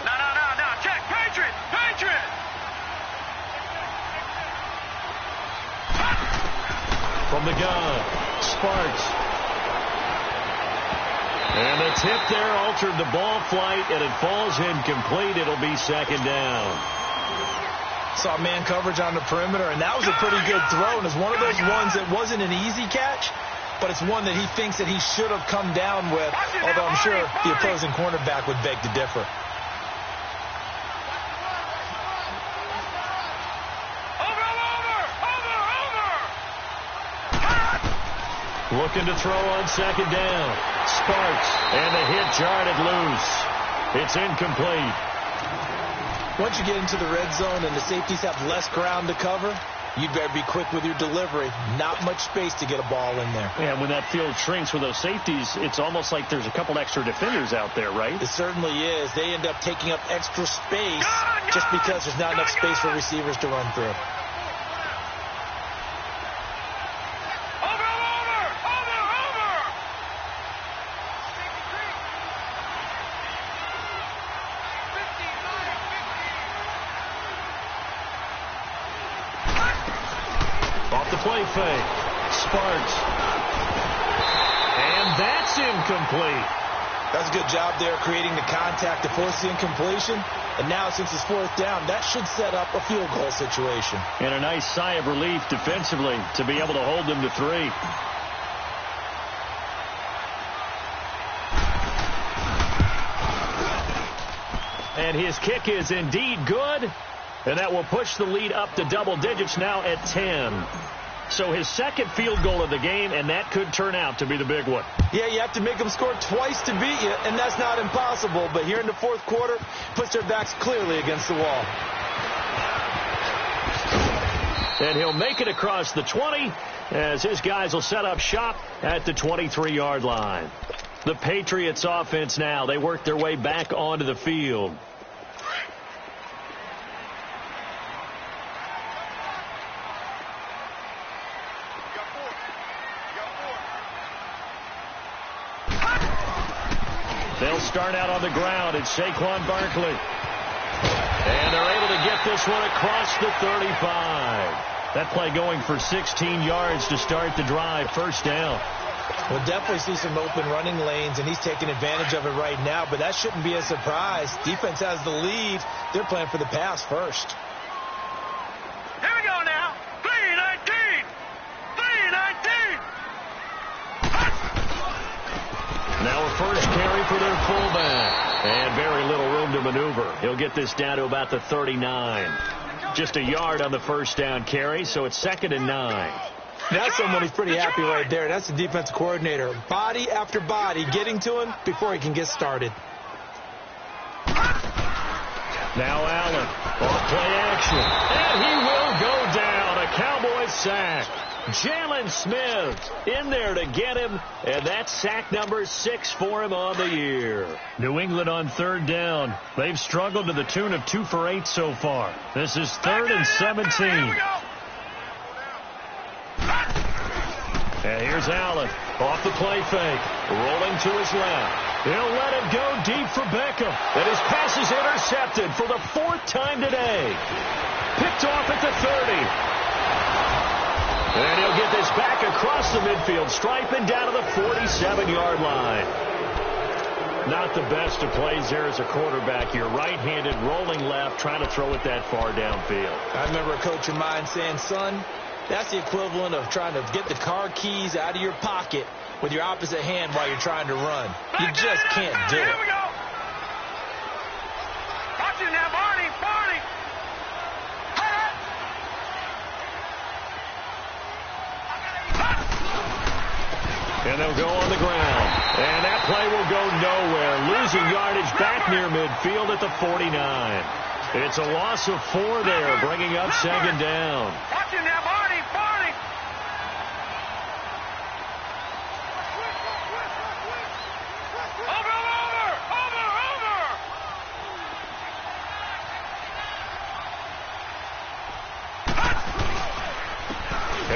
No. Check. Patriot. From the gun, Sparks. And the tip there altered the ball flight, and it falls incomplete. It'll be 2nd down. Saw man coverage on the perimeter, and that was a pretty good throw. And it's one of those ones that wasn't an easy catch, but it's one that he thinks that he should have come down with, although I'm sure the opposing cornerback would beg to differ. Looking to throw on 2nd down. Sparks, and the hit jarred it loose. It's incomplete. Once you get into the red zone and the safeties have less ground to cover, you'd better be quick with your delivery. Not much space to get a ball in there. Yeah, when that field shrinks with those safeties, it's almost like there's a couple extra defenders out there, right? It certainly is. They end up taking up extra space just because there's not enough space for receivers to run through. Play fake. Sparks. And that's incomplete. That's a good job there creating the contact to force the incompletion. And now since it's 4th down, that should set up a field goal situation. And a nice sigh of relief defensively to be able to hold them to 3. And his kick is indeed good. And that will push the lead up to double digits now at 10. So his 2nd field goal of the game, and that could turn out to be the big one. Yeah, you have to make them score twice to beat you, and that's not impossible. But here in the 4th quarter, puts their backs clearly against the wall. And he'll make it across the 20 as his guys will set up shop at the 23-yard line. The Patriots offense now, they work their way back onto the field. They'll start out on the ground. It's Saquon Barkley. And they're able to get this one across the 35. That play going for 16 yards to start the drive. 1st down. We'll definitely see some open running lanes, and he's taking advantage of it right now, but that shouldn't be a surprise. Defense has the lead. They're playing for the pass first. Here we go now. 3-19. 3-19. Now a first carry for their fullback. And very little room to maneuver. He'll get this down to about the 39. Just a yard on the 1st down carry, so it's 2nd and 9. That's someone who's pretty happy right there. That's the defensive coordinator. Body after body getting to him before he can get started. Now Allen. Off play action. And he will go down. A Cowboy sack. Jalen Smith in there to get him, and that's sack number 6 for him on the year. New England on 3rd down. They've struggled to the tune of 2 for 8 so far. This is 3rd and 17. And here's Allen off the play fake, rolling to his left. He'll let it go deep for Beckham, and his pass is intercepted for the 4th time today. Picked off at the 30. And he'll get this back across the midfield stripe and down to the 47-yard line. Not the best of plays there as a quarterback. You're right-handed, rolling left, trying to throw it that far downfield. I remember a coach of mine saying, son, that's the equivalent of trying to get the car keys out of your pocket with your opposite hand while you're trying to run. You just can't do it. Here we go. Watch it now, Barney. And they'll go on the ground. And that play will go nowhere. Losing yardage back near midfield at the 49. It's a loss of 4 there, bringing up second down. Watch him now, Barney. Over.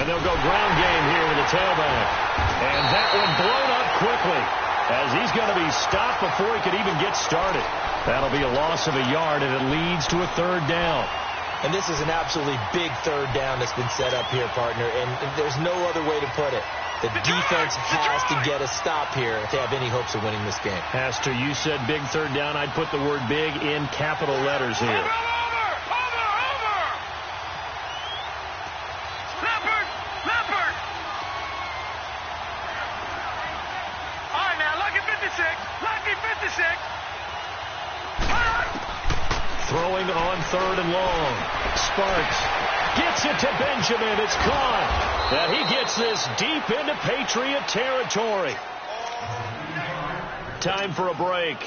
And they'll go ground game here with the tailback. And that one blown up quickly as he's going to be stopped before he could even get started. That'll be a loss of a yard, and it leads to a third down. And this is an absolutely big third down that's been set up here, partner, and there's no other way to put it. The defense has to get a stop here if they have any hopes of winning this game. Has to. You said big third down. I'd put the word big in capital letters here. Over. Leopard. All right, now, lucky 56. Throwing on third and long. Sparks gets it to Benjamin. It's caught. And he gets this deep into Patriot territory. Time for a break.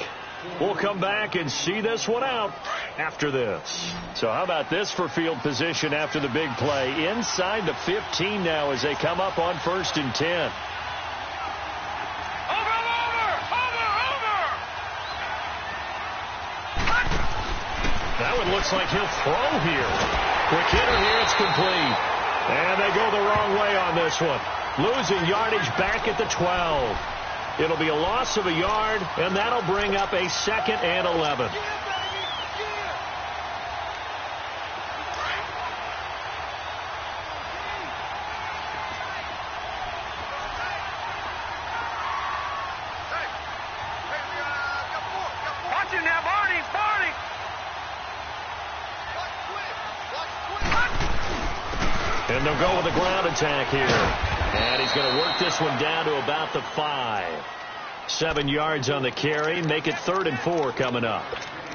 We'll come back and see this one out after this. So how about this for field position after the big play? Inside the 15 now as they come up on 1st and 10. Over. That one looks like he'll throw here. Quick hitter here, it's complete. And they go the wrong way on this one. Losing yardage back at the 12. It'll be a loss of a yard, and that'll bring up a 2nd and 11. Watch him now, Barney. And they'll go with a ground attack here. And he's going to work this one down to about the 5. 7 yards on the carry. Make it 3rd and 4 coming up.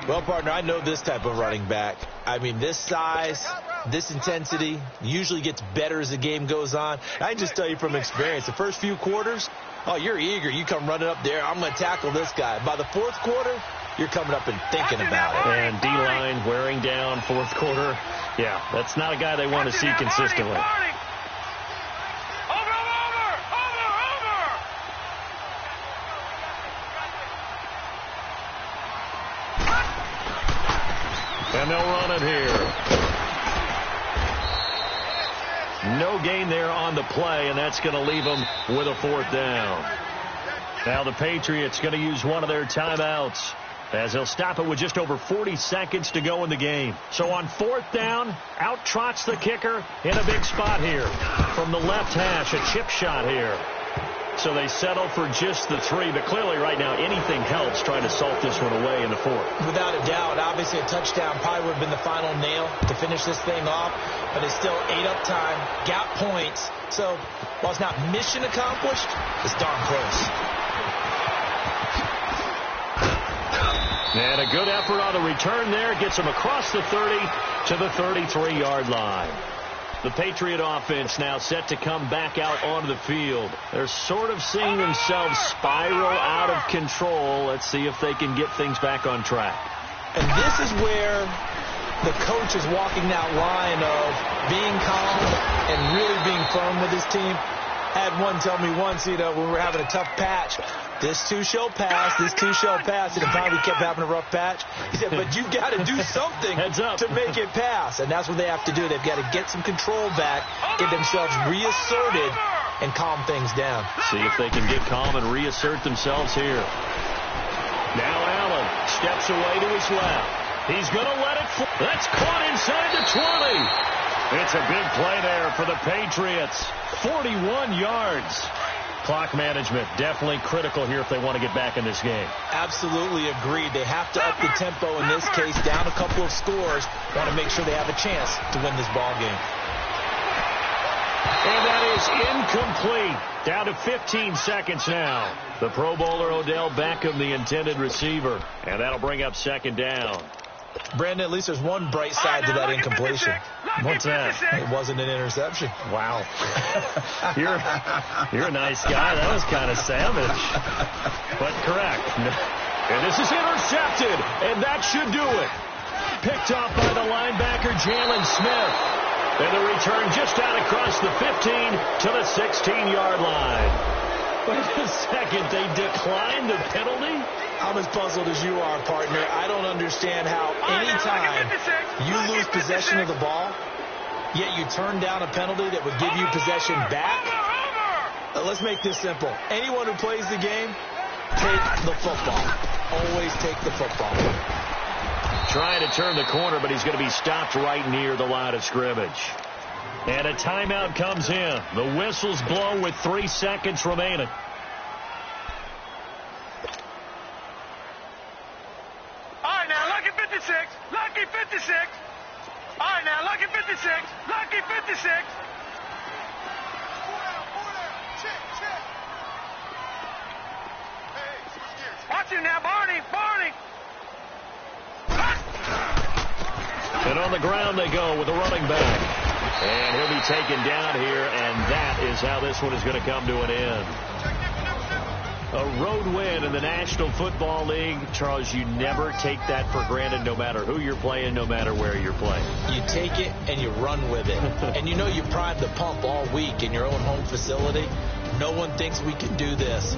Well, partner, I know this type of running back. I mean, this size, this intensity usually gets better as the game goes on. I can just tell you from experience, the first few quarters, oh, you're eager. You come running up there. I'm going to tackle this guy. By the 4th quarter, you're coming up and thinking about it. And D-line wearing down 4th quarter. Yeah, that's not a guy they want to see consistently. Over. And they'll run it here. No gain there on the play, and that's going to leave them with a 4th down. Now the Patriots going to use one of their timeouts, as they'll stop it with just over 40 seconds to go in the game. So on 4th down, out trots the kicker in a big spot here. From the left hash, a chip shot here. So they settle for just the 3, but clearly right now anything helps trying to salt this one away in the 4th. Without a doubt, obviously a touchdown probably would have been the final nail to finish this thing off, but it's still 8 up time, got points. So while it's not mission accomplished, it's darn close. And a good effort on the return there. Gets them across the 30 to the 33-yard line. The Patriot offense now set to come back out onto the field. They're sort of seeing themselves spiral out of control. Let's see if they can get things back on track. And this is where the coach is walking that line of being calm and really being firm with his team. Had one tell me once, when we were having a tough patch, this too shall pass, this too shall pass, and finally kept having a rough patch. He said, but you've got to do something to make it pass. And that's what they have to do. They've got to get some control back, get themselves reasserted, and calm things down. See if they can get calm and reassert themselves here. Now Allen steps away to his left. He's going to let it fly. That's caught inside the 20. It's a big play there for the Patriots. 41 yards. Clock management definitely critical here if they want to get back in this game. Absolutely agreed. They have to up the tempo in this case, down a couple of scores. Want to make sure they have a chance to win this ball game. And that is incomplete. Down to 15 seconds now. The Pro Bowler Odell Beckham, the intended receiver. And that'll bring up 2nd down. Brandon, at least there's one bright side to that incompletion. What's that? It wasn't an interception. Wow. You're a nice guy. That was kind of savage. But correct. And this is intercepted, and that should do it. Picked off by the linebacker, Jalen Smith. And the return just out across the 15 to the 16-yard line. Wait a second, they declined the penalty? I'm as puzzled as you are, partner. I don't understand how any time you lose possession of the ball, yet you turn down a penalty that would give you possession back. Let's make this simple. Anyone who plays the game, take the football. Always take the football. Trying to turn the corner, but he's going to be stopped right near the line of scrimmage. And a timeout comes in. The whistles blow with 3 seconds remaining. All right, now, lucky 56. Lucky 56. All right, now, lucky 56. Lucky 56. Watch him now, Barney. Barney. And on the ground they go with the running back. And he'll be taken down here, and that is how this one is going to come to an end. A road win in the National Football League. Charles, you never take that for granted no matter who you're playing, no matter where you're playing. You take it and you run with it. And you know you primed the pump all week in your own home facility. No one thinks we can do this.